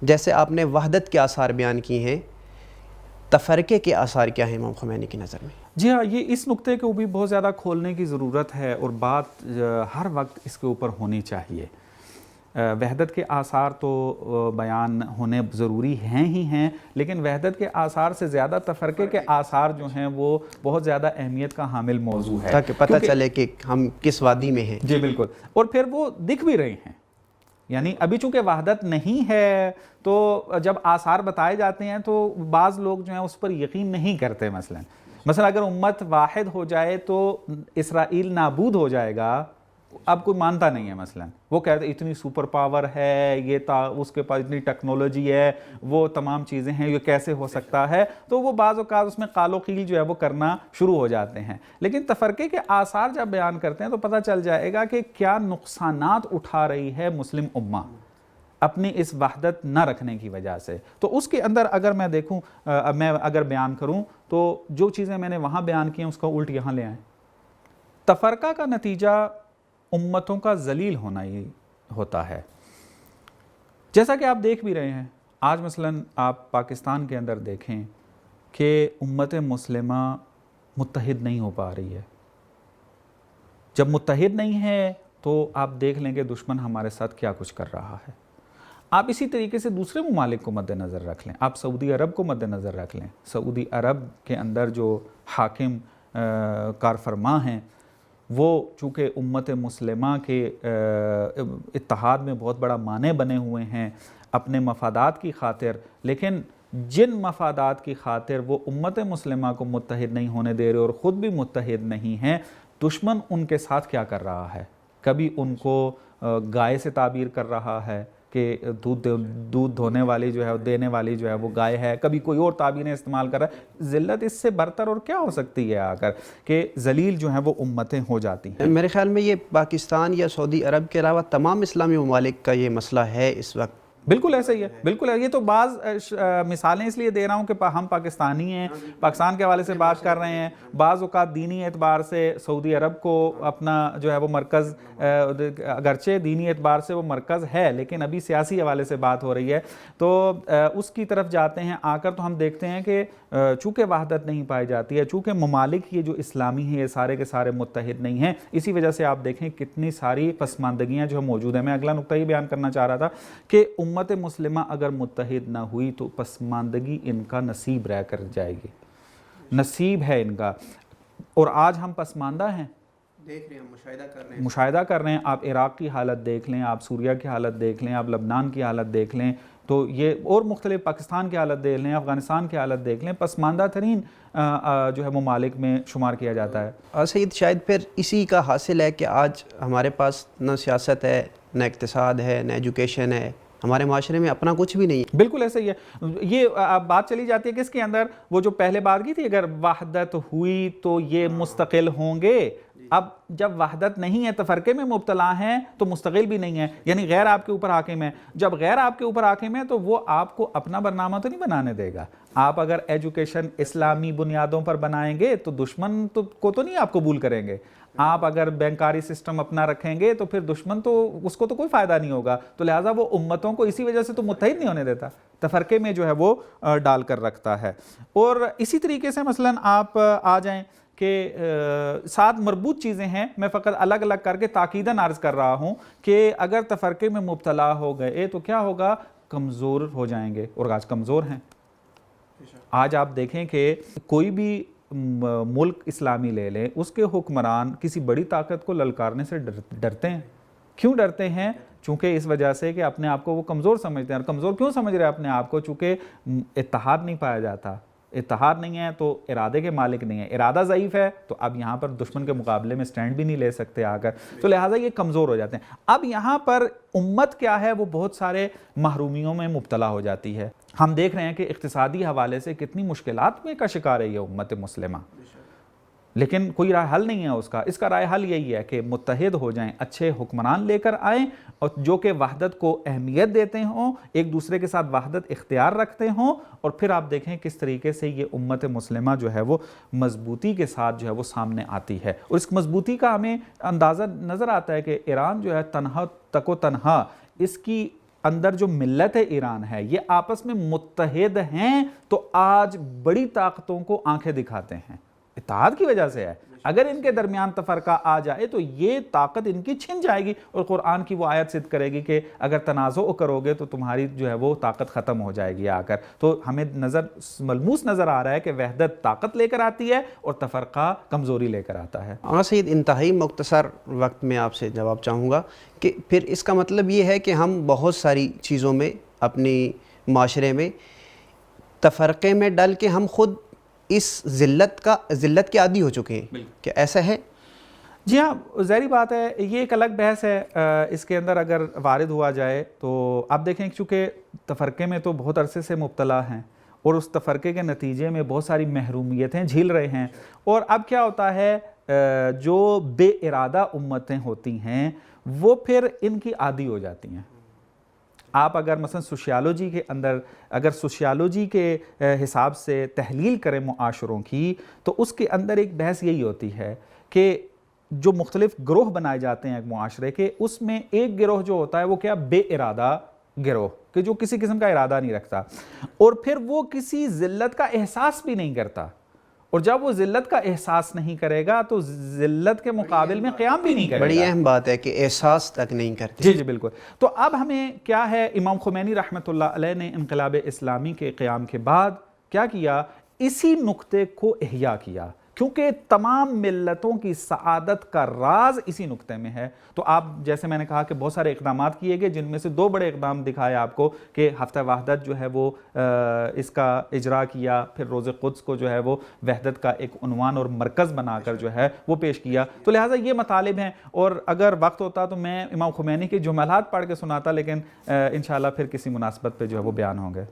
جیسے آپ نے وحدت کے آثار بیان کی ہیں، تفرقے کے آثار کیا ہیں امام خمینی کی نظر میں؟ جی ہاں، یہ اس نقطے کو بھی بہت زیادہ کھولنے کی ضرورت ہے اور بات ہر وقت اس کے اوپر ہونی چاہیے۔ وحدت کے آثار تو بیان ہونے ضروری ہیں ہی ہیں، لیکن وحدت کے آثار سے زیادہ تفرقے کے آثار جو ہیں وہ بہت زیادہ اہمیت کا حامل موضوع ہے، تاکہ پتہ چلے کہ ہم کس وادی میں ہیں۔ جی بالکل، اور پھر وہ دکھ بھی رہے ہیں۔ یعنی ابھی چونکہ وحدت نہیں ہے تو جب آثار بتائے جاتے ہیں تو بعض لوگ جو ہیں اس پر یقین نہیں کرتے۔ مثلا اگر امت واحد ہو جائے تو اسرائیل نابود ہو جائے گا، اب کوئی مانتا نہیں ہے۔ مثلا وہ کہتے ہیں اتنی سپر پاور ہے، یہ اس کے پاس اتنی ٹیکنالوجی ہے، وہ تمام چیزیں ہیں، یہ کیسے ہو سکتا ہے؟ تو وہ بعض اوقات اس میں قال و قیل جو ہے وہ کرنا شروع ہو جاتے ہیں۔ لیکن تفرقے کے آثار جب بیان کرتے ہیں تو پتہ چل جائے گا کہ کیا نقصانات اٹھا رہی ہے مسلم امہ اپنی اس وحدت نہ رکھنے کی وجہ سے۔ تو اس کے اندر اگر میں دیکھوں، میں اگر بیان کروں تو جو چیزیں میں نے وہاں بیان کی ہیں اس کا الٹ یہاں لے آئیں۔ تفرقہ کا نتیجہ امتوں کا ذلیل ہونا ہی ہوتا ہے، جیسا کہ آپ دیکھ بھی رہے ہیں۔ آج مثلا آپ پاکستان کے اندر دیکھیں کہ امت مسلمہ متحد نہیں ہو پا رہی ہے۔ جب متحد نہیں ہے تو آپ دیکھ لیں کہ دشمن ہمارے ساتھ کیا کچھ کر رہا ہے۔ آپ اسی طریقے سے دوسرے ممالک کو مد نظر رکھ لیں، آپ سعودی عرب کو مد نظر رکھ لیں۔ سعودی عرب کے اندر جو حاکم کارفرما ہیں وہ چونکہ امت مسلمہ کے اتحاد میں بہت بڑا مانع بنے ہوئے ہیں اپنے مفادات کی خاطر، لیکن جن مفادات کی خاطر وہ امت مسلمہ کو متحد نہیں ہونے دے رہے اور خود بھی متحد نہیں ہیں، دشمن ان کے ساتھ کیا کر رہا ہے؟ کبھی ان کو گائے سے تعبیر کر رہا ہے کہ دودھ دھونے والی جو ہے، دینے والی جو ہے وہ گائے ہے، کبھی کوئی اور تعبیریں استعمال کر رہا ہے۔ ذلت اس سے برتر اور کیا ہو سکتی ہے آ کر کہ ذلیل جو ہیں وہ امتیں ہو جاتی ہیں۔ میرے خیال میں یہ پاکستان یا سعودی عرب کے علاوہ تمام اسلامی ممالک کا یہ مسئلہ ہے اس وقت۔ بالکل ایسا ہی ہے، بالکل ہے۔ یہ تو بعض مثالیں اس لیے دے رہا ہوں کہ ہم پاکستانی ہیں، پاکستان کے حوالے سے بات کر رہے ہیں۔ بعض اوقات دینی اعتبار سے سعودی عرب کو اپنا جو ہے وہ مرکز، اگرچہ دینی اعتبار سے وہ مرکز ہے لیکن ابھی سیاسی حوالے سے بات ہو رہی ہے، تو اس کی طرف جاتے ہیں آ کر تو ہم دیکھتے ہیں کہ چونکہ وحدت نہیں پائی جاتی ہے، چونکہ ممالک یہ جو اسلامی ہیں یہ سارے کے سارے متحد نہیں ہیں، اسی وجہ سے آپ دیکھیں کتنی ساری پسماندگیاں جو موجود ہیں۔ میں اگلا نقطہ یہ بیان کرنا چاہ رہا تھا کہ امت مسلمہ اگر متحد نہ ہوئی تو پسماندگی ان کا نصیب رہ کر جائے گی، نصیب ہے ان کا۔ اور آج ہم پسماندہ ہیں، دیکھ رہے ہیں، مشاہدہ کر رہے ہیں۔ آپ عراق کی حالت دیکھ لیں، آپ سوریہ کی حالت دیکھ لیں، آپ لبنان کی حالت دیکھ لیں، تو یہ اور مختلف پاکستان کی حالت دیکھ لیں، افغانستان کی حالت دیکھ لیں، پسماندہ ترین جو ہے ممالک میں شمار کیا جاتا ہے۔ اور سید شاید پھر اسی کا حاصل ہے کہ آج ہمارے پاس نہ سیاست ہے، نہ اقتصاد ہے، نہ ایجوکیشن ہے، ہمارے معاشرے میں اپنا کچھ بھی نہیں ہے۔ بالکل ایسا ہی ہے۔ یہ بات چلی جاتی ہے کس کے اندر، وہ جو پہلے بات کی تھی اگر وحدت ہوئی تو یہ مستقل ہوں گے۔ اب جب وحدت نہیں ہے، تفرقے میں مبتلا ہیں تو مستقل بھی نہیں ہے، یعنی غیر آپ کے اوپر حاکم ہے۔ جب غیر آپ کے اوپر حاکم ہے تو وہ آپ کو اپنا برنامہ تو نہیں بنانے دے گا۔ آپ اگر ایجوکیشن اسلامی بنیادوں پر بنائیں گے تو دشمن کو تو نہیں آپ قبول کریں گے۔ آپ اگر بینکاری سسٹم اپنا رکھیں گے تو پھر دشمن تو اس کو تو کوئی فائدہ نہیں ہوگا، تو لہٰذا وہ امتوں کو اسی وجہ سے تو متحد نہیں ہونے دیتا، تفرقے میں جو ہے وہ ڈال کر رکھتا ہے۔ اور اسی طریقے سے مثلا آپ آ جائیں کہ ساتھ مربوط چیزیں ہیں، میں فقط الگ الگ کر کے تاکیداً عرض کر رہا ہوں کہ اگر تفرقے میں مبتلا ہو گئے تو کیا ہوگا، کمزور ہو جائیں گے، اور آج کمزور ہیں۔ آج آپ دیکھیں کہ کوئی بھی ملک اسلامی لے لیں، اس کے حکمران کسی بڑی طاقت کو للکارنے سے ڈرتے ہیں۔ کیوں ڈرتے ہیں؟ چونکہ اس وجہ سے کہ اپنے آپ کو وہ کمزور سمجھتے ہیں۔ اور کمزور کیوں سمجھ رہے ہیں اپنے آپ کو؟ چونکہ اتحاد نہیں پایا جاتا، اتحاد نہیں ہے تو ارادے کے مالک نہیں ہے، ارادہ ضعیف ہے تو اب یہاں پر دشمن کے مقابلے میں سٹینڈ بھی نہیں لے سکتے آ کر، تو لہٰذا یہ کمزور ہو جاتے ہیں۔ اب یہاں پر امت کیا ہے، وہ بہت سارے محرومیوں میں مبتلا ہو جاتی ہے۔ ہم دیکھ رہے ہیں کہ اقتصادی حوالے سے کتنی مشکلات میں کا شکار ہے یہ امت مسلمہ، لیکن کوئی رائے حل نہیں ہے اس کا۔ اس کا رائے حل یہی ہے کہ متحد ہو جائیں، اچھے حکمران لے کر آئیں اور جو کہ وحدت کو اہمیت دیتے ہوں، ایک دوسرے کے ساتھ وحدت اختیار رکھتے ہوں، اور پھر آپ دیکھیں کس طریقے سے یہ امت مسلمہ جو ہے وہ مضبوطی کے ساتھ جو ہے وہ سامنے آتی ہے۔ اور اس مضبوطی کا ہمیں اندازہ نظر آتا ہے کہ ایران جو ہے تنہا تک و تنہا اس کی اندر جو ملت ایران ہے یہ آپس میں متحد ہیں تو آج بڑی طاقتوں کو آنکھیں دکھاتے ہیں، اتحاد کی وجہ سے ہے۔ اگر ان کے درمیان تفرقہ آ جائے تو یہ طاقت ان کی چھن جائے گی، اور قرآن کی وہ آیت صدق کرے گی کہ اگر تنازع کرو گے تو تمہاری جو ہے وہ طاقت ختم ہو جائے گی آ کر۔ تو ہمیں ملموس نظر آ رہا ہے کہ وحدت طاقت لے کر آتی ہے اور تفرقہ کمزوری لے کر آتا ہے۔ مولانا سید، انتہائی مختصر وقت میں آپ سے جواب چاہوں گا کہ پھر اس کا مطلب یہ ہے کہ ہم بہت ساری چیزوں میں اپنی معاشرے میں تفرقے میں ڈل کے ہم خود اس ذلت کے عادی ہو چکے ہیں، کہ ایسا ہے؟ جی ہاں، ظاہری بات ہے، یہ ایک الگ بحث ہے، اس کے اندر اگر وارد ہوا جائے تو آپ دیکھیں چونکہ تفرقے میں تو بہت عرصے سے مبتلا ہیں اور اس تفرقے کے نتیجے میں بہت ساری محرومیتیں جھیل رہے ہیں، اور اب کیا ہوتا ہے جو بے ارادہ امتیں ہوتی ہیں وہ پھر ان کی عادی ہو جاتی ہیں۔ آپ اگر مثلا سوشیالوجی کے اندر اگر سوشیالوجی کے حساب سے تحلیل کریں معاشروں کی، تو اس کے اندر ایک بحث یہی ہوتی ہے کہ جو مختلف گروہ بنائے جاتے ہیں ایک معاشرے کے، اس میں ایک گروہ جو ہوتا ہے وہ کیا بے ارادہ گروہ، کہ جو کسی قسم کا ارادہ نہیں رکھتا اور پھر وہ کسی ذلت کا احساس بھی نہیں کرتا، اور جب وہ ذلت کا احساس نہیں کرے گا تو ذلت کے مقابل میں قیام بھی نہیں کرے گا۔ بڑی اہم بات ہے کہ احساس تک نہیں کرتے۔ جی جی بالکل۔ تو اب ہمیں کیا ہے، امام خمینی رحمۃ اللہ علیہ نے انقلاب اسلامی کے قیام کے بعد کیا کیا، اسی نقطے کو احیا کیا، کیونکہ تمام ملتوں کی سعادت کا راز اسی نقطے میں ہے۔ تو آپ جیسے میں نے کہا کہ بہت سارے اقدامات کیے گئے، جن میں سے دو بڑے اقدام دکھائے آپ کو کہ ہفتہ وحدت جو ہے وہ اس کا اجرا کیا، پھر روز قدس کو جو ہے وہ وحدت کا ایک عنوان اور مرکز بنا کر جو ہے وہ پیش کیا۔ تو لہٰذا یہ مطالب ہیں، اور اگر وقت ہوتا تو میں امام خمینی کے جملات پڑھ کے سناتا، لیکن انشاءاللہ پھر کسی مناسبت پہ جو ہے وہ بیان ہوں گے۔